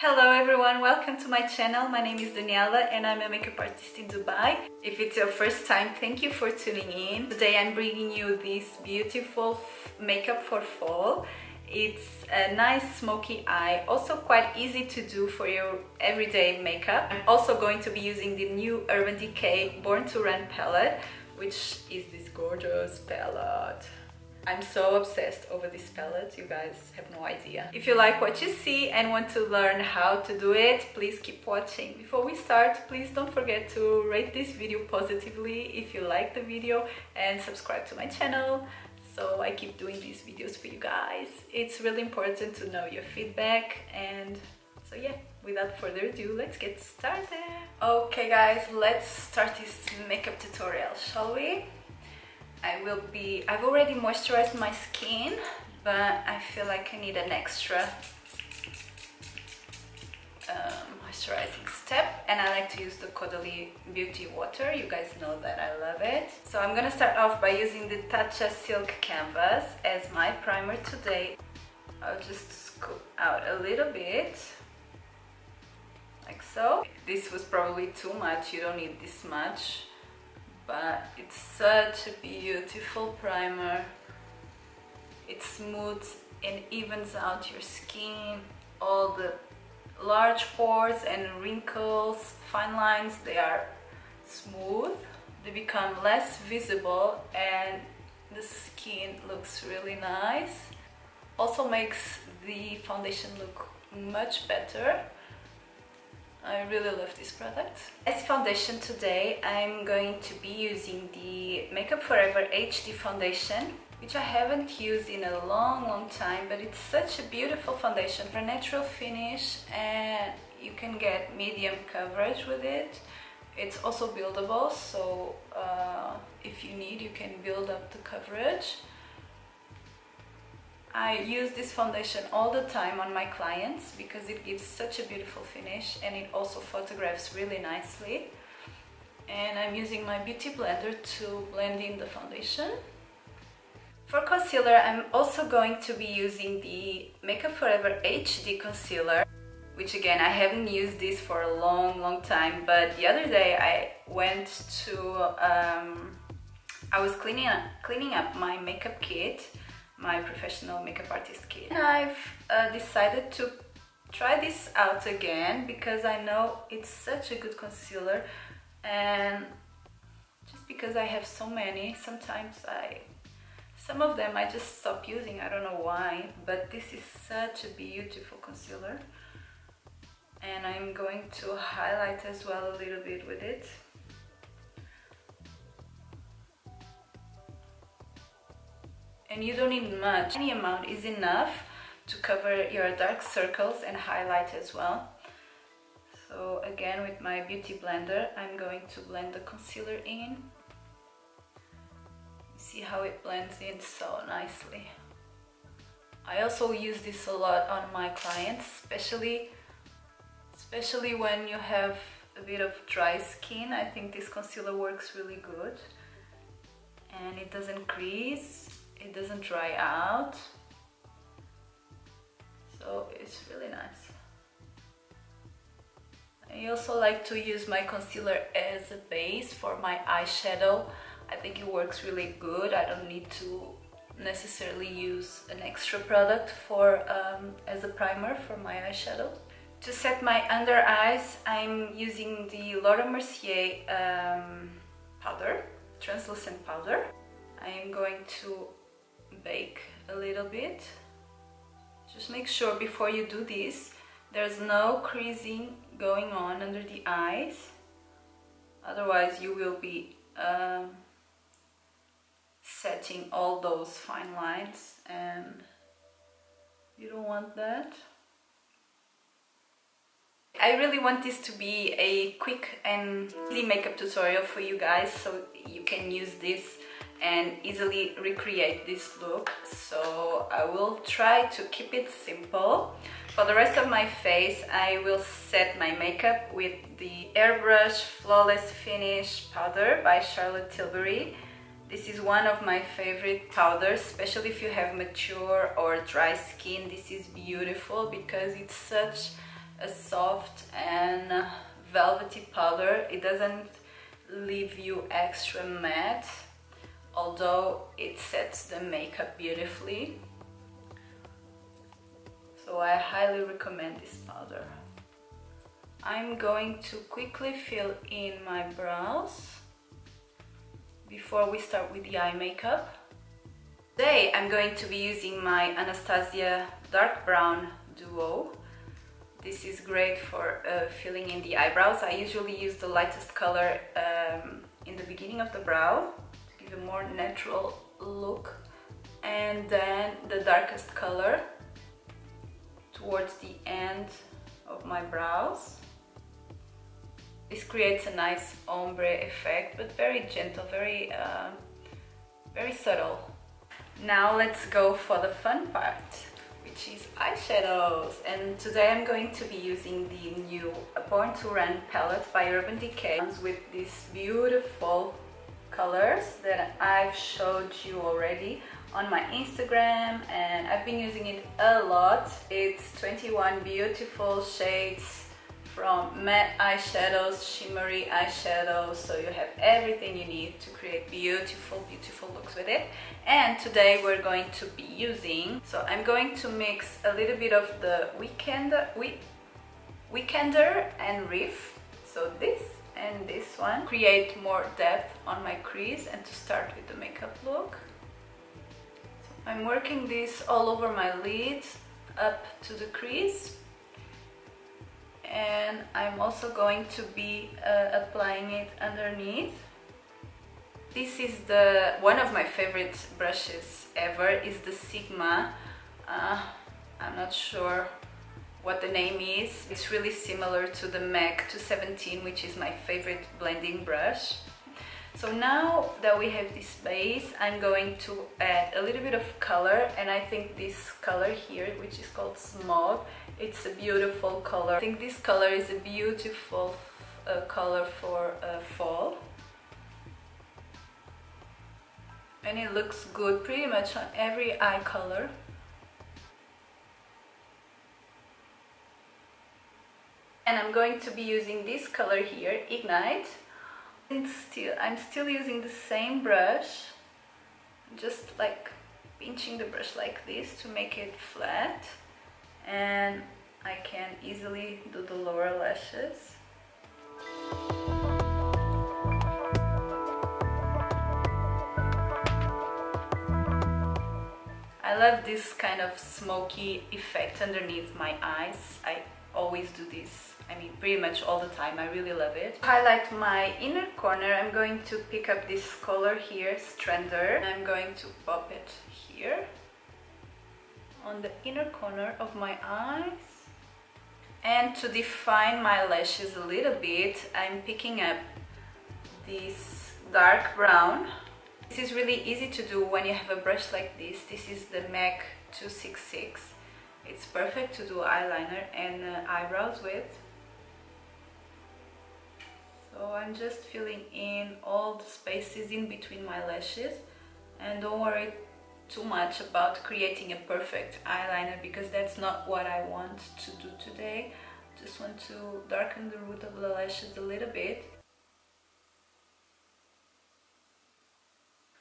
Hello everyone, welcome to my channel. My name is Daniela and I'm a makeup artist in Dubai. If it's your first time, thank you for tuning in. Today I'm bringing you this beautiful makeup for fall. It's a nice smoky eye, also quite easy to do for your everyday makeup. I'm also going to be using the new Urban Decay Born to Run palette, which is this gorgeous palette. I'm so obsessed over this palette, you guys have no idea. If you like what you see and want to learn how to do it, please keep watching. Before we start, please don't forget to rate this video positively if you like the video and subscribe to my channel so I keep doing these videos for you guys. It's really important to know your feedback, and so yeah, without further ado, let's get started. Okay guys, let's start this makeup tutorial, shall we? I've already moisturized my skin, but I feel like I need an extra moisturizing step, and I like to use the Caudalie beauty water. You guys know that I love it. So I'm gonna start off by using the Tatcha Silk Canvas as my primer today. I'll just scoop out a little bit, like so. This was probably too much, you don't need this much. But it's such a beautiful primer. It smooths and evens out your skin. All the large pores and wrinkles, fine lines, they are smooth. They become less visible and the skin looks really nice. Also makes the foundation look much better. I really love this product. As foundation today, I'm going to be using the Makeup Forever HD Foundation, which I haven't used in a long time, but it's such a beautiful foundation for natural finish, and you can get medium coverage with it. It's also buildable, so if you need, you can build up the coverage. I use this foundation all the time on my clients because it gives such a beautiful finish and it also photographs really nicely. And I'm using my beauty blender to blend in the foundation. For concealer, I'm also going to be using the Makeup Forever HD Concealer, which again, I haven't used this for a long time, but the other day I went to, I was cleaning up my makeup kit, my professional makeup artist kit, and I've decided to try this out again because I know it's such a good concealer, and just because I have so many, sometimes some of them I just stop using, I don't know why, but this is such a beautiful concealer, and I'm going to highlight as well a little bit with it. And you don't need much, any amount is enough to cover your dark circles and highlight as well. So again, with my beauty blender, I'm going to blend the concealer in. See how it blends in so nicely. I also use this a lot on my clients, especially when you have a bit of dry skin. I think this concealer works really good, and it doesn't crease. It doesn't dry out, so it's really nice. I also like to use my concealer as a base for my eyeshadow. I think it works really good. I don't need to necessarily use an extra product for as a primer for my eyeshadow. To set my under eyes, I'm using the Mercier powder, translucent powder. I'm going to bake a little bit. Just make sure before you do this there's no creasing going on under the eyes, otherwise you will be setting all those fine lines and you don't want that. I really want this to be a quick and easy makeup tutorial for you guys, so you can use this and easily recreate this look. So I will try to keep it simple. For the rest of my face, I will set my makeup with the Airbrush Flawless Finish powder by Charlotte Tilbury. This is one of my favorite powders, especially if you have mature or dry skin. This is beautiful because it's such a soft and velvety powder. It doesn't leave you extra matte, although it sets the makeup beautifully. So I highly recommend this powder. I'm going to quickly fill in my brows before we start with the eye makeup. Today I'm going to be using my Anastasia Dark Brown Duo. This is great for filling in the eyebrows. I usually use the lightest color in the beginning of the brow to give a more natural look, and then the darkest color towards the end of my brows. This creates a nice ombre effect, but very gentle, very subtle. Now let's go for the fun part, which is eyeshadows. And today I'm going to be using the new Born to Run palette by Urban Decay with these beautiful colors that I've showed you already on my Instagram, and I've been using it a lot. It's 21 beautiful shades from matte eyeshadows, shimmery eyeshadows, so you have everything you need to create beautiful looks with it. And today we're going to be using, so I'm going to mix a little bit of the Weekender and Reef, so this and this one, create more depth on my crease and to start with the makeup look. So I'm working this all over my lids up to the crease. And I'm also going to be applying it underneath. This is one of my favorite brushes ever, is the Sigma. I'm not sure what the name is. It's really similar to the MAC 217, which is my favorite blending brush. So now that we have this base, I'm going to add a little bit of color, and I think this color here, which is called Smog, it's a beautiful color. I think this color is a beautiful color for fall. And it looks good pretty much on every eye color. And I'm going to be using this color here, Ignite. I'm still using the same brush, just like pinching the brush like this to make it flat, and I can easily do the lower lashes. I love this kind of smoky effect underneath my eyes. I always do this, I mean pretty much all the time. I really love it. To highlight my inner corner, I'm going to pick up this color here, Strander, and I'm going to pop it here on the inner corner of my eyes. And to define my lashes a little bit, I'm picking up this dark brown. This is really easy to do when you have a brush like this. This is the MAC 266. It's perfect to do eyeliner and eyebrows with. So I'm just filling in all the spaces in between my lashes, and don't worry too much about creating a perfect eyeliner, because that's not what I want to do today. Just want to darken the root of the lashes a little bit.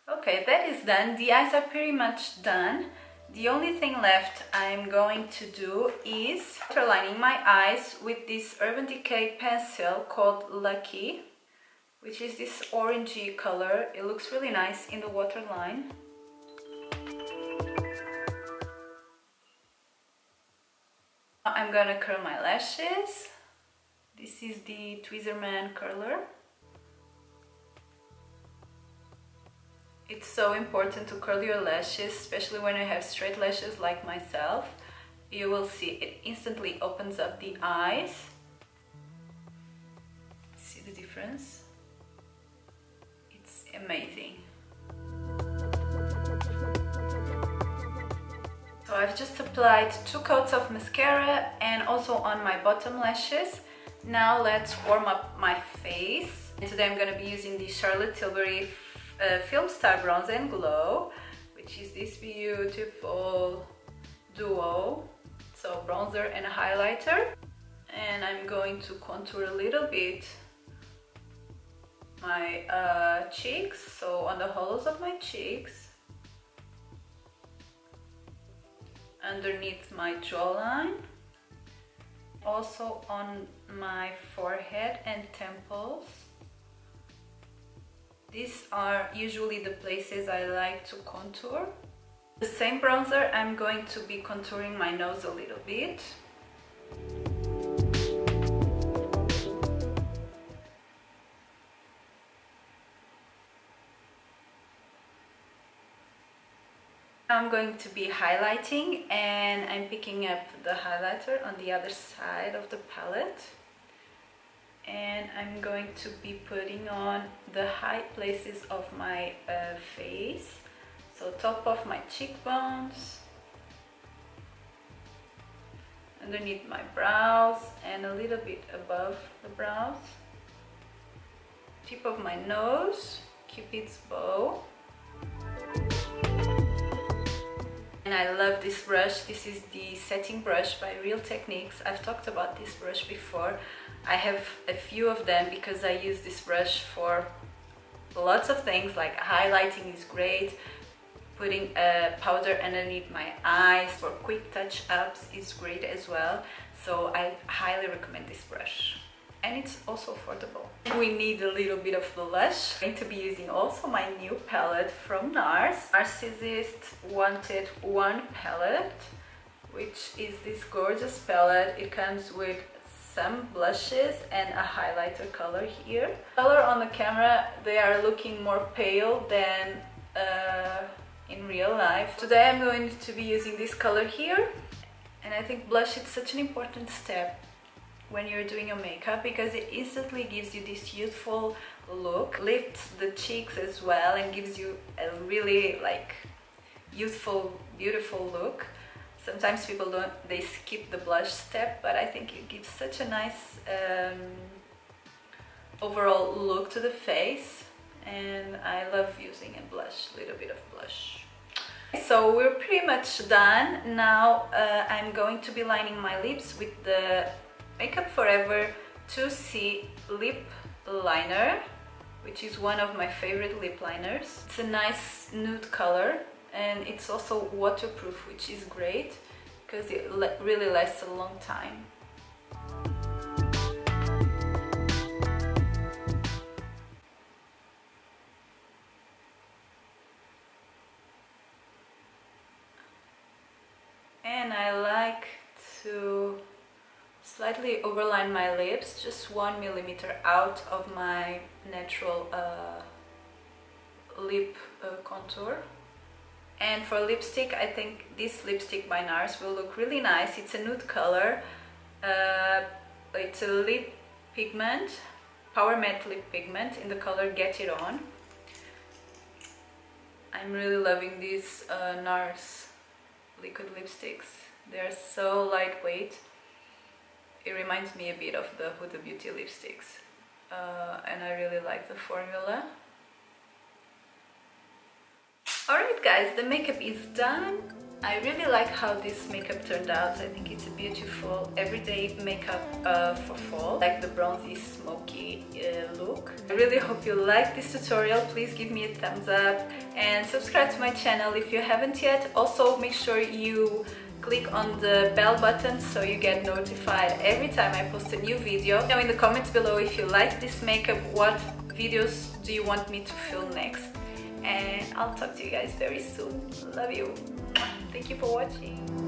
Okay, that is done. The eyes are pretty much done. The only thing left I'm going to do is underlining my eyes with this Urban Decay pencil called Lucky, which is this orangey color. It looks really nice in the waterline. I'm gonna curl my lashes. This is the Tweezerman curler. It's so important to curl your lashes, especially when you have straight lashes like myself. You will see it instantly opens up the eyes. See the difference? It's amazing. So I've just applied 2 coats of mascara and also on my bottom lashes. Now let's warm up my face. And today I'm going to be using the Charlotte Tilbury FilmStar Bronze and Glow, which is this beautiful duo, so bronzer and highlighter. going to contour a little bit my cheeks, so on the hollows of my cheeks, underneath my jawline, also on my forehead and temples. These are usually the places I like to contour. The same bronzer, I'm going to be contouring my nose a little bit. I'm going to be highlighting, and I'm picking up the highlighter on the other side of the palette, and I'm going to be putting on the high places of my face, so top of my cheekbones, underneath my brows, and a little bit above the brows, tip of my nose, Cupid's bow. And I love this brush. This is the setting brush by Real Techniques. I've talked about this brush before. I have a few of them because I use this brush for lots of things, like highlighting is great, putting a powder underneath my eyes for quick touch-ups is great as well. So I highly recommend this brush. And it's also affordable. We need a little bit of blush. I'm going to be using also my new palette from Nars. Narcissist Wanted 1 palette, which is this gorgeous palette. It comes with some blushes and a highlighter color here. Color on the camera, they are looking more pale than in real life. Today I'm going to be using this color here. And I think blush is such an important step when you're doing your makeup, because it instantly gives you this youthful look, lifts the cheeks as well, and gives you a really like youthful, beautiful look. Sometimes people they skip the blush step, but I think it gives such a nice overall look to the face, and I love using a blush, a little bit of blush. So we're pretty much done. Now I'm going to be lining my lips with the Makeup Forever 2C lip liner, which is one of my favorite lip liners. It's a nice nude color, and it's also waterproof, which is great because it really lasts a long time. And I like to slightly overline my lips, just 1 millimeter out of my natural lip contour. And for lipstick, I think this lipstick by Nars will look really nice. It's a nude color. It's a lip pigment, Powermatte lip pigment in the color Get It On. I'm really loving these Nars liquid lipsticks. They're so lightweight. It reminds me a bit of the Huda Beauty lipsticks, and I really like the formula. Alright guys, the makeup is done. I really like how this makeup turned out. I think it's a beautiful everyday makeup for fall, like the bronzy smoky look. I really hope you like this tutorial. Please give me a thumbs up and subscribe to my channel if you haven't yet. Also make sure you click on the bell button so you get notified every time I post a new video. Now in the comments below if you like this makeup, what videos do you want me to film next? And I'll talk to you guys very soon. Love you. Thank you for watching.